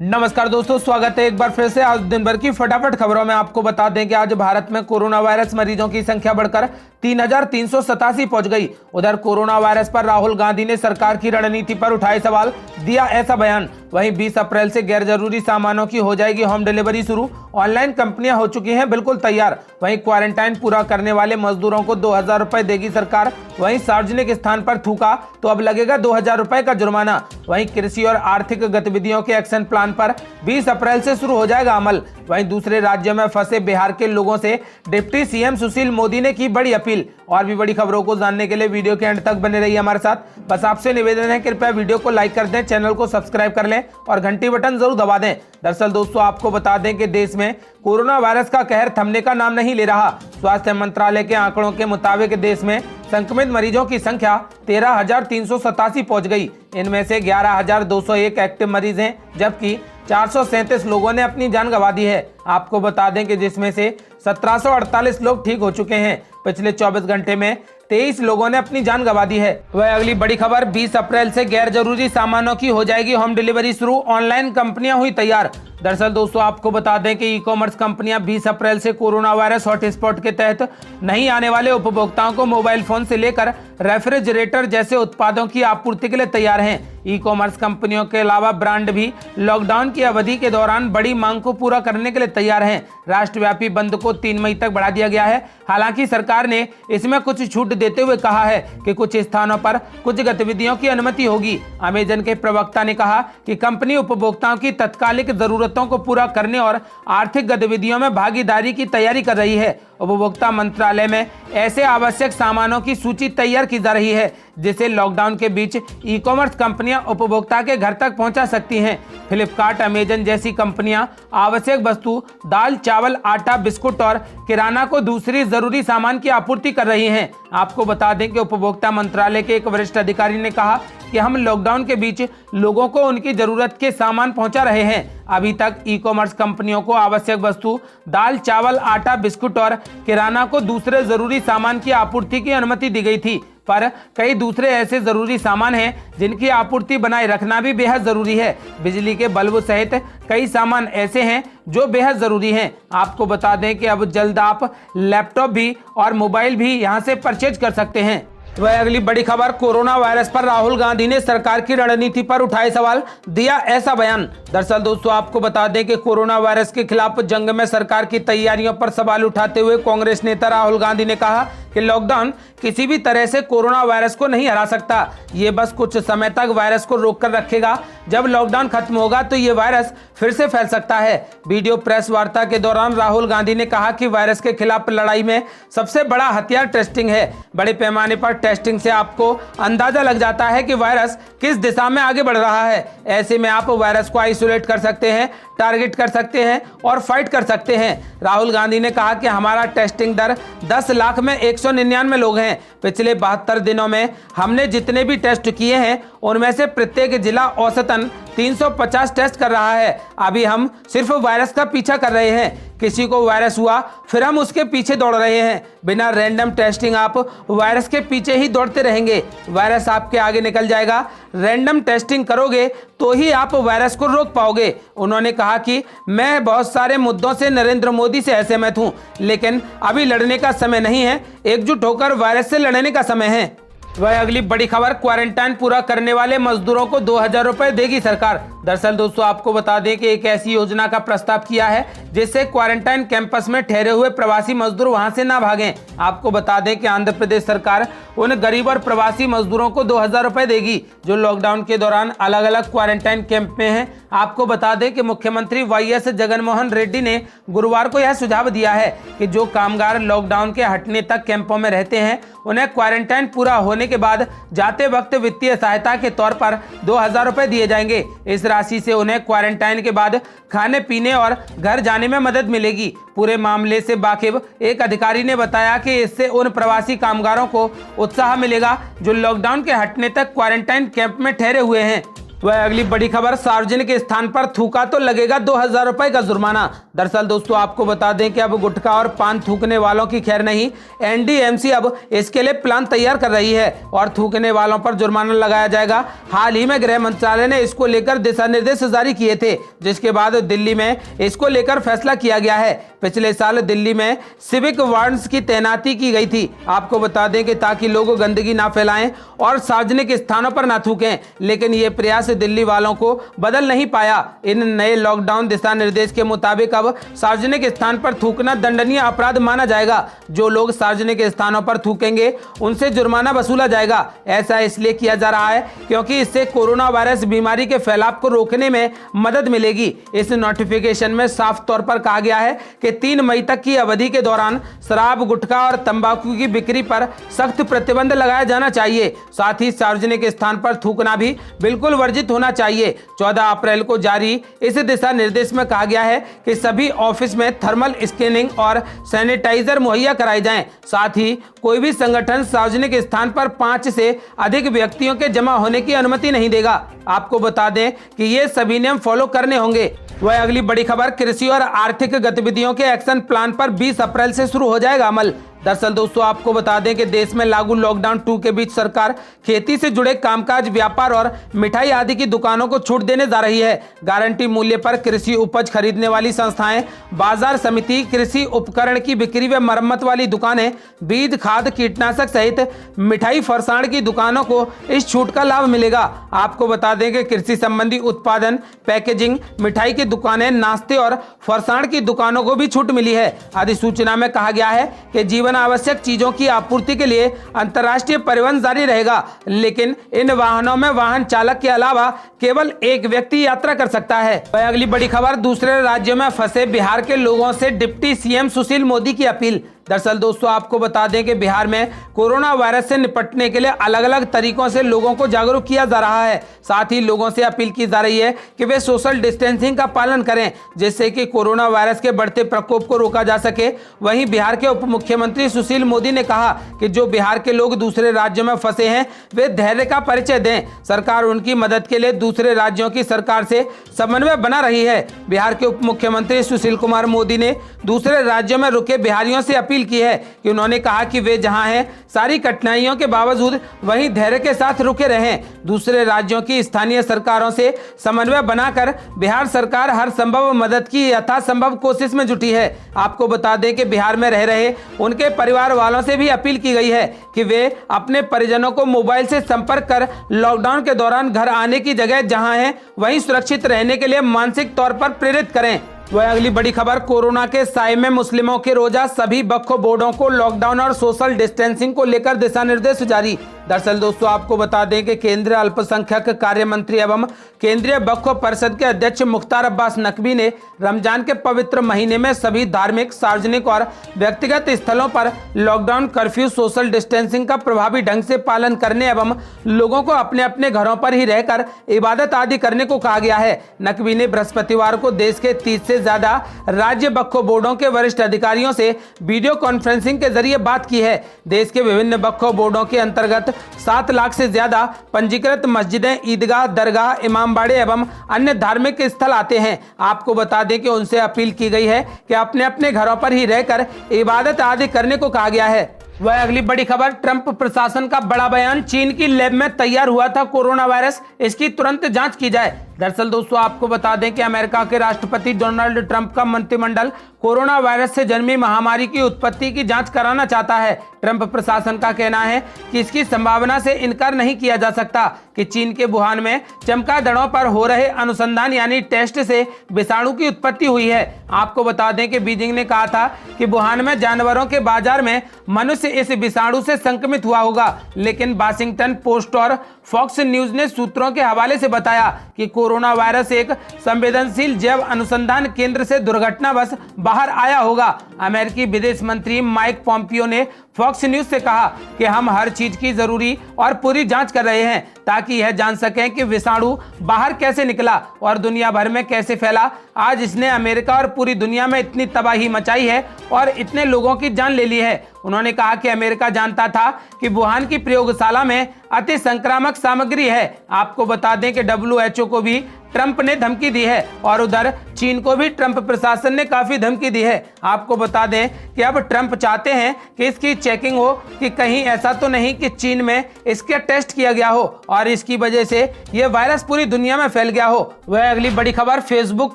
नमस्कार दोस्तों, स्वागत है एक बार फिर से। आज दिन भर की फटाफट खबरों में आपको बता दें कि आज भारत में कोरोना वायरस मरीजों की संख्या बढ़कर 3,387 पहुंच गई। उधर कोरोना वायरस पर राहुल गांधी ने सरकार की रणनीति पर उठाए सवाल, दिया ऐसा बयान। वहीं 20 अप्रैल से गैर जरूरी सामानों की हो जाएगी होम डिलीवरी शुरू। ऑनलाइन कंपनियां हो चुकी हैं बिल्कुल तैयार। वहीं क्वारंटाइन पूरा करने वाले मजदूरों को 2,000 रुपए देगी सरकार। वहीं सार्वजनिक स्थान पर थूका तो अब लगेगा 2,000 रुपए का जुर्माना। वहीं कृषि और आर्थिक गतिविधियों के एक्शन प्लान पर 20 अप्रैल से शुरू हो जाएगा अमल। वहीं दूसरे राज्यों में फंसे बिहार के लोगों से डिप्टी सीएम सुशील मोदी ने की बड़ी अपील। और भी बड़ी खबरों को जानने के लिए वीडियो के एंड तक बने रहिए हमारे साथ। बस आपसे निवेदन है, कृपया वीडियो को लाइक कर दें, चैनल को सब्सक्राइब कर लें और घंटी बटन जरूर दबा दें। दरअसल दोस्तों, आपको बता दें कि देश में कोरोना वायरस का कहर थमने का नाम नहीं ले रहा। स्वास्थ्य मंत्रालय के आंकड़ों के मुताबिक देश में संक्रमित मरीजों की संख्या 13,387 पहुंच गई। इनमें से 11,201 एक्टिव मरीज हैं, जबकि 437 लोगों ने अपनी जान गंवा दी है। आपको बता दें कि जिसमें से 1748 लोग ठीक हो चुके हैं। पिछले 24 घंटे में 23 लोगों ने अपनी जान गंवा दी है। वह अगली बड़ी खबर, 20 अप्रैल से गैर जरूरी सामानों की हो जाएगी होम डिलीवरी शुरू। ऑनलाइन कंपनियां हुई तैयार। दरअसल दोस्तों, आपको बता दें कि ई कॉमर्स कंपनियां 20 अप्रैल से कोरोना वायरस हॉटस्पॉट के तहत नहीं आने वाले उपभोक्ताओं को मोबाइल फोन से लेकर रेफ्रिजरेटर जैसे उत्पादों की आपूर्ति के लिए तैयार हैं। ई कॉमर्स कंपनियों के अलावा ब्रांड भी लॉकडाउन की अवधि के दौरान बड़ी मांग को पूरा करने के लिए तैयार हैं। राष्ट्रव्यापी बंद को 3 मई तक बढ़ा दिया गया है। हालांकि सरकार ने इसमें कुछ छूट देते हुए कहा है कि कुछ स्थानों पर कुछ गतिविधियों की अनुमति होगी। अमेजन के प्रवक्ता ने कहा कि कंपनी उपभोक्ताओं की तत्कालिक जरूरतों को पूरा करने और आर्थिक गतिविधियों में भागीदारी की तैयारी कर रही है। उपभोक्ता मंत्रालय में ऐसे आवश्यक सामानों की सूची तैयार की जा रही है जिसे लॉकडाउन के बीच ई कॉमर्स कंपनियां उपभोक्ता के घर तक पहुंचा सकती हैं। फ्लिपकार्ट, अमेजन जैसी कंपनियां आवश्यक वस्तु दाल, चावल, आटा, बिस्कुट और किराना को दूसरी जरूरी सामान की आपूर्ति कर रही हैं। आपको बता दें कि उपभोक्ता मंत्रालय के एक वरिष्ठ अधिकारी ने कहा कि हम लॉकडाउन के बीच लोगों को उनकी जरूरत के सामान पहुंचा रहे हैं। अभी तक ई कॉमर्स कंपनियों को आवश्यक वस्तु दाल, चावल, आटा, बिस्कुट और किराना को दूसरे जरूरी सामान की आपूर्ति की अनुमति दी गई थी, पर कई दूसरे ऐसे जरूरी सामान हैं जिनकी आपूर्ति बनाए रखना भी बेहद जरूरी है। बिजली के बल्ब सहित कई सामान ऐसे हैं जो बेहद जरूरी हैं। आपको बता दें कि अब जल्द आप लैपटॉप भी और मोबाइल भी यहां से परचेज कर सकते हैं। वह अगली बड़ी खबर, कोरोना वायरस पर राहुल गांधी ने सरकार की रणनीति पर उठाए सवाल, दिया ऐसा बयान। दरअसल दोस्तों, आपको बता दें कि कोरोना वायरस के खिलाफ जंग में सरकार की तैयारियों पर सवाल उठाते हुए कांग्रेस नेता राहुल गांधी ने कहा कि लॉकडाउन किसी भी तरह से कोरोना वायरस को नहीं हरा सकता। ये बस कुछ समय तक वायरस को रोक कर रखेगा। जब लॉकडाउन खत्म होगा तो ये वायरस फिर से फैल सकता है। वीडियो प्रेस वार्ता के दौरान राहुल गांधी ने कहा कि वायरस के खिलाफ लड़ाई में सबसे बड़ा हथियार टेस्टिंग है। बड़े पैमाने पर टेस्टिंग से आपको अंदाजा लग जाता है कि वायरस किस दिशा में आगे बढ़ रहा है। ऐसे में आप वायरस को आइसोलेट कर सकते हैं, टारगेट कर सकते हैं और फाइट कर सकते हैं। राहुल गांधी ने कहा कि हमारा टेस्टिंग दर 10 लाख में 199 लोग हैं। पिछले 72 दिनों में हमने जितने भी टेस्ट किए हैं उनमें से प्रत्येक जिला औसतन 350 टेस्ट कर रहा है। अभी हम सिर्फ वायरस का पीछा कर रहे हैं। किसी को वायरस हुआ फिर हम उसके पीछे दौड़ रहे हैं। बिना रैंडम टेस्टिंग आप वायरस के पीछे ही दौड़ते रहेंगे, वायरस आपके आगे निकल जाएगा। रैंडम टेस्टिंग करोगे तो ही आप वायरस को रोक पाओगे। उन्होंने कहा कि मैं बहुत सारे मुद्दों से नरेंद्र मोदी से असहमत हूं, लेकिन अभी लड़ने का समय नहीं है, एकजुट होकर वायरस से लड़ने का समय है। वह अगली बड़ी खबर, क्वारंटाइन पूरा करने वाले मजदूरों को 2,000 रुपए देगी सरकार। दरअसल दोस्तों, आपको बता दें कि एक ऐसी योजना का प्रस्ताव किया है जिससे क्वारंटाइन कैंपस में ठहरे हुए प्रवासी मजदूर वहां से ना भागें। आपको बता दें कि आंध्र प्रदेश सरकार उन गरीब और प्रवासी मजदूरों को 2,000 रुपए देगी जो लॉकडाउन के दौरान अलग अलग क्वारंटाइन कैंप में हैं। आपको बता दें कि मुख्यमंत्री वाईएस जगनमोहन रेड्डी ने गुरुवार को यह सुझाव दिया है कि जो कामगार लॉकडाउन के हटने तक कैंपों में रहते हैं उन्हें क्वारंटाइन पूरा होने के बाद जाते वक्त वित्तीय सहायता के तौर पर 2,000 रुपए दिए जाएंगे। इस राशि से उन्हें क्वारंटाइन के बाद खाने पीने और घर जाने में मदद मिलेगी। पूरे मामले से वाकिफ एक अधिकारी ने बताया कि इससे उन प्रवासी कामगारों को उत्साह मिलेगा जो लॉकडाउन के हटने तक क्वारंटाइन कैंप में ठहरे हुए हैं। वह अगली बड़ी खबर, सार्वजनिक स्थान पर थूका तो लगेगा 2000 रुपए का जुर्माना। दरअसल दोस्तों आपको बता दें कि अब गुटखा और पान थूकने वालों की खैर नहीं, एनडीएमसी अब इसके लिए प्लान तैयार कर रही है और थूकने वालों पर जुर्माना लगाया जाएगा। हाल ही में गृह मंत्रालय ने इसको लेकर दिशा निर्देश जारी किए थे, जिसके बाद दिल्ली में इसको लेकर फैसला किया गया है। पिछले साल दिल्ली में सिविक वार्ड्स की तैनाती की गई थी। आपको बता दें कि ताकि लोग गंदगी ना फैलाएं और सार्वजनिक स्थानों पर ना थूकें, लेकिन ये प्रयास दिल्ली वालों को बदल नहीं पाया। इन नए लॉकडाउन दिशा निर्देश के मुताबिक अब सार्वजनिक स्थान पर थूकना दंडनीय अपराध माना जाएगा। जो लोग सार्वजनिक स्थानों पर थूकेंगे उनसे जुर्माना वसूला जाएगा। ऐसा इसलिए किया जा रहा है क्योंकि इससे कोरोना वायरस बीमारी के फैलाव को रोकने में मदद मिलेगी। इस नोटिफिकेशन में साफ तौर पर कहा गया है कि 3 मई तक की अवधि के दौरान शराब, गुटखा और तंबाकू की बिक्री पर सख्त प्रतिबंध लगाया जाना चाहिए। साथ ही सार्वजनिक स्थान पर थूकना भी बिल्कुल वर्जित होना चाहिए। 14 अप्रैल को जारी इस दिशा निर्देश में कहा गया है कि सभी ऑफिस में थर्मल स्कैनिंग और सैनिटाइजर मुहैया कराए जाएं। साथ ही कोई भी संगठन सार्वजनिक स्थान पर 5 से अधिक व्यक्तियों के जमा होने की अनुमति नहीं देगा। आपको बता दें कि ये सभी नियम फॉलो करने होंगे। वह अगली बड़ी खबर, कृषि और आर्थिक गतिविधियों के एक्शन प्लान पर 20 अप्रैल से शुरू हो जाएगा अमल। दरअसल दोस्तों आपको बता दें कि देश में लागू लॉकडाउन 2 के बीच सरकार खेती से जुड़े कामकाज, व्यापार और मिठाई आदि की दुकानों को छूट देने जा रही है। गारंटी मूल्य पर कृषि उपज खरीदने वाली संस्थाएं, बाजार समिति, कृषि उपकरण की बिक्री व मरम्मत वाली दुकानें, बीज, खाद, कीटनाशक सहित मिठाई, फरसाण की दुकानों को इस छूट का लाभ मिलेगा। आपको बता दें कि कृषि संबंधी उत्पादन, पैकेजिंग, मिठाई की दुकानें, नाश्ते और फरसाण की दुकानों को भी छूट मिली है। अधिसूचना में कहा गया है कि जीवन आवश्यक चीजों की आपूर्ति के लिए अंतर्राष्ट्रीय परिवहन जारी रहेगा, लेकिन इन वाहनों में वाहन चालक के अलावा केवल एक व्यक्ति यात्रा कर सकता है। अगली बड़ी खबर, दूसरे राज्यों में फंसे बिहार के लोगों से डिप्टी सीएम सुशील मोदी की अपील। दरअसल दोस्तों आपको बता दें कि बिहार में कोरोना वायरस से निपटने के लिए अलग अलग तरीकों से लोगों को जागरूक किया जा रहा है। साथ ही लोगों से अपील की जा रही है कि वे सोशल डिस्टेंसिंग का पालन करें, जिससे कि कोरोना वायरस के बढ़ते प्रकोप को रोका जा सके। वहीं बिहार के उप मुख्यमंत्री सुशील मोदी ने कहा कि जो बिहार के लोग दूसरे राज्यों में फंसे हैं वे धैर्य का परिचय दें। सरकार उनकी मदद के लिए दूसरे राज्यों की सरकार से समन्वय बना रही है। बिहार के उप मुख्यमंत्री सुशील कुमार मोदी ने दूसरे राज्यों में रुके बिहारियों से अपील की है कि उन्होंने कहा कि वे जहां हैं सारी कठिनाइयों के बावजूद वहीं धैर्य के साथ रुके रहें। दूसरे राज्यों की स्थानीय सरकारों से समन्वय बनाकर बिहार सरकार हर संभव मदद की यथासंभव कोशिश में जुटी है। आपको बता दें कि बिहार में रह रहे उनके परिवार वालों से भी अपील की गई है कि वे अपने परिजनों को मोबाइल से संपर्क कर लॉकडाउन के दौरान घर आने की जगह जहां हैं वहीं सुरक्षित रहने के लिए मानसिक तौर पर प्रेरित करें। वह अगली बड़ी खबर, कोरोना के साए में मुस्लिमों के रोजा, सभी वक्फ बोर्डों को लॉकडाउन और सोशल डिस्टेंसिंग को लेकर दिशा निर्देश जारी। दरअसल दोस्तों आपको बता दें कि केंद्रीय अल्पसंख्यक कार्य मंत्री एवं केंद्रीय वक्फ परिषद के अध्यक्ष मुख्तार अब्बास नकवी ने रमजान के पवित्र महीने में सभी धार्मिक, सार्वजनिक और व्यक्तिगत स्थलों पर लॉकडाउन, कर्फ्यू, सोशल डिस्टेंसिंग का प्रभावी ढंग से पालन करने एवं लोगों को अपने अपने घरों पर ही रहकर इबादत आदि करने को कहा गया है। नकवी ने बृहस्पतिवार को देश के 30 से ज्यादा राज्य वक्फ बोर्डों के वरिष्ठ अधिकारियों से वीडियो कॉन्फ्रेंसिंग के जरिए बात की है। देश के विभिन्न वक्फ बोर्डों के अंतर्गत 7 लाख से ज्यादा पंजीकृत मस्जिदें, ईदगाह, दरगाह, इमामबाड़े एवं अन्य धार्मिक स्थल आते हैं। आपको बता दें कि उनसे अपील की गई है कि अपने अपने घरों पर ही रहकर इबादत आदि करने को कहा गया है। वह अगली बड़ी खबर, ट्रंप प्रशासन का बड़ा बयान, चीन की लैब में तैयार हुआ था कोरोना वायरस, इसकी तुरंत जांच की जाए। दरअसल दोस्तों आपको बता दें कि अमेरिका के राष्ट्रपति डोनाल्ड ट्रंप का मंत्रिमंडल कोरोना वायरस से जन्मी महामारी की उत्पत्ति की जांच कराना चाहता है। ट्रंप प्रशासन का कहना है कि इसकी संभावना से इनकार नहीं किया जा सकता कि चीन के वुहान में चमगादड़ों पर हो रहे अनुसंधान यानी टेस्ट से विषाणु की उत्पत्ति हुई है। आपको बता दें कि बीजिंग ने कहा था कि वुहान में जानवरों के बाजार में मनुष्य इस विषाणु से संक्रमित हुआ होगा, लेकिन वाशिंगटन पोस्ट और फॉक्स न्यूज ने सूत्रों के हवाले से बताया कि कोरोना वायरस एक संवेदनशील जैव अनुसंधान केंद्र से दुर्घटनावश बाहर आया होगा। अमेरिकी विदेश मंत्री माइक पॉम्पियो ने फॉक्स न्यूज से कहा कि हम हर चीज की जरूरी और पूरी जांच कर रहे हैं ताकि यह जान सकें कि विषाणु बाहर कैसे निकला और दुनिया भर में कैसे फैला। आज इसने अमेरिका और पूरी दुनिया में इतनी तबाही मचाई है और इतने लोगों की जान ले ली है। उन्होंने कहा कि अमेरिका जानता था कि वुहान की प्रयोगशाला में अति संक्रामक सामग्री है। आपको बता दें कि WHO को भी ट्रंप ने धमकी दी है और उधर चीन को भी ट्रंप प्रशासन ने काफी धमकी दी है। आपको बता दें कि अब ट्रंप चाहते हैं कि इसकी चेकिंग हो कि कहीं ऐसा तो नहीं कि चीन में इसके टेस्ट किया गया हो और इसकी वजह से यह वायरस पूरी दुनिया में फैल गया हो। वह अगली बड़ी खबर, फेसबुक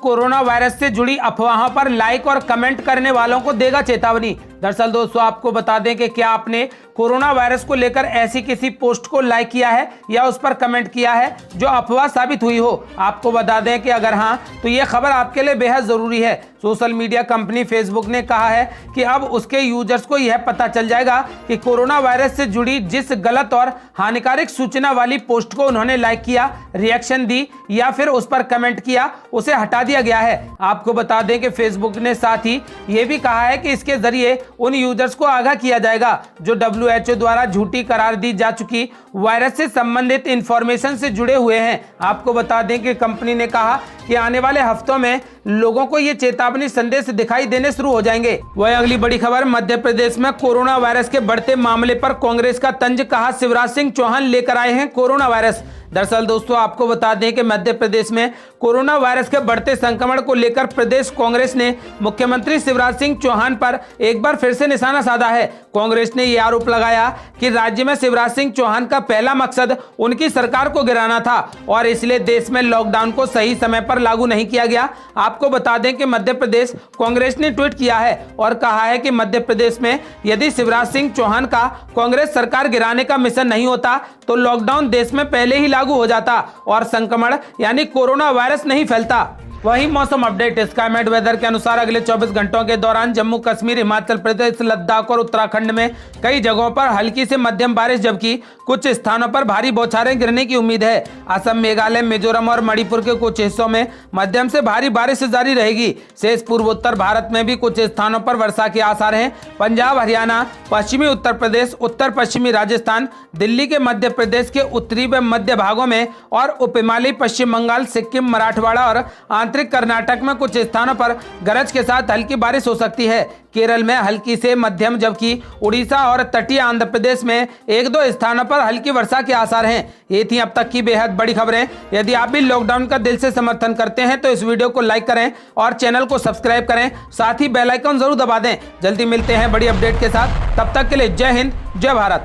कोरोना वायरस से जुड़ी अफवाहों पर लाइक और कमेंट करने वालों को देगा चेतावनी। दरअसल दोस्तों आपको बता दें कि क्या आपने कोरोना वायरस को लेकर ऐसी किसी पोस्ट को लाइक किया है या उस पर कमेंट किया है जो अफवाह साबित हुई हो। आपको बता दें कि अगर हाँ तो यह खबर आपके लिए बेहद जरूरी है। सोशल मीडिया कंपनी फेसबुक ने कहा है कि अब उसके यूजर्स को यह पता चल जाएगा कि कोरोना वायरस से जुड़ी जिस गलत और हानिकारक सूचना वाली पोस्ट को उन्होंने लाइक किया, रिएक्शन दी या फिर उस पर कमेंट किया, उसे हटा दिया गया है। आपको बता दें कि फेसबुक ने साथ ही यह भी कहा है कि इसके जरिए उन यूजर्स को आगाह किया जाएगा जो WHO द्वारा झूठी करार दी जा चुकी वायरस से संबंधित इंफॉर्मेशन से जुड़े हुए हैं। आपको बता दें कि कंपनी ने कहा कि आने वाले हफ्तों में लोगों को ये चेतावनी संदेश दिखाई देने शुरू हो जाएंगे। वह अगली बड़ी खबर, मध्य प्रदेश में कोरोना वायरस के बढ़ते मामले पर कांग्रेस का तंज, कहा शिवराज सिंह चौहान लेकर आए हैं कोरोना वायरस। दरअसल दोस्तों आपको बता दें कि मध्य प्रदेश में कोरोना वायरस के बढ़ते संक्रमण को लेकर प्रदेश कांग्रेस ने मुख्यमंत्री शिवराज सिंह चौहान पर एक बार फिर से निशाना साधा है। कांग्रेस ने यह आरोप लगाया कि राज्य में शिवराज सिंह चौहान का पहला मकसद उनकी सरकार को गिराना था और इसलिए देश में लॉकडाउन को सही समय पर लागू नहीं किया गया। आपको बता दें कि मध्य प्रदेश कांग्रेस ने ट्वीट किया है और कहा है कि मध्य प्रदेश में यदि शिवराज सिंह चौहान का कांग्रेस सरकार गिराने का मिशन नहीं होता तो लॉकडाउन देश में पहले ही लागू हो जाता और संक्रमण यानी कोरोना वायरस नहीं फैलता। वही मौसम अपडेट, स्काईमेट वेदर के अनुसार अगले 24 घंटों के दौरान जम्मू कश्मीर, हिमाचल प्रदेश, लद्दाख और उत्तराखंड में कई जगहों पर हल्की से मध्यम बारिश जबकि कुछ स्थानों पर भारी बौछारें गिरने की उम्मीद है। असम, मेघालय, मिजोरम और मणिपुर के कुछ हिस्सों में मध्यम से भारी बारिश जारी रहेगी। शेष पूर्वोत्तर भारत में भी कुछ स्थानों पर वर्षा के आसार हैं। पंजाब, हरियाणा, पश्चिमी उत्तर प्रदेश, उत्तर पश्चिमी राजस्थान, दिल्ली के मध्य प्रदेश के उत्तरी व मध्य भागों में और उप हिमालयी पश्चिम बंगाल, सिक्किम, मराठवाड़ा और आंतरिक कर्नाटक में कुछ स्थानों पर गरज के साथ हल्की बारिश हो सकती है। केरल में हल्की से मध्यम जबकि उड़ीसा और तटीय आंध्र प्रदेश में एक दो स्थानों पर हल्की वर्षा के आसार हैं। ये थी अब तक की बेहद बड़ी खबरें। यदि आप भी लॉकडाउन का दिल से समर्थन करते हैं तो इस वीडियो को लाइक करें और चैनल को सब्सक्राइब करें, साथ ही बेल आइकन जरूर दबा दें। जल्दी मिलते हैं बड़ी अपडेट के साथ, तब तक के लिए जय हिंद, जय भारत।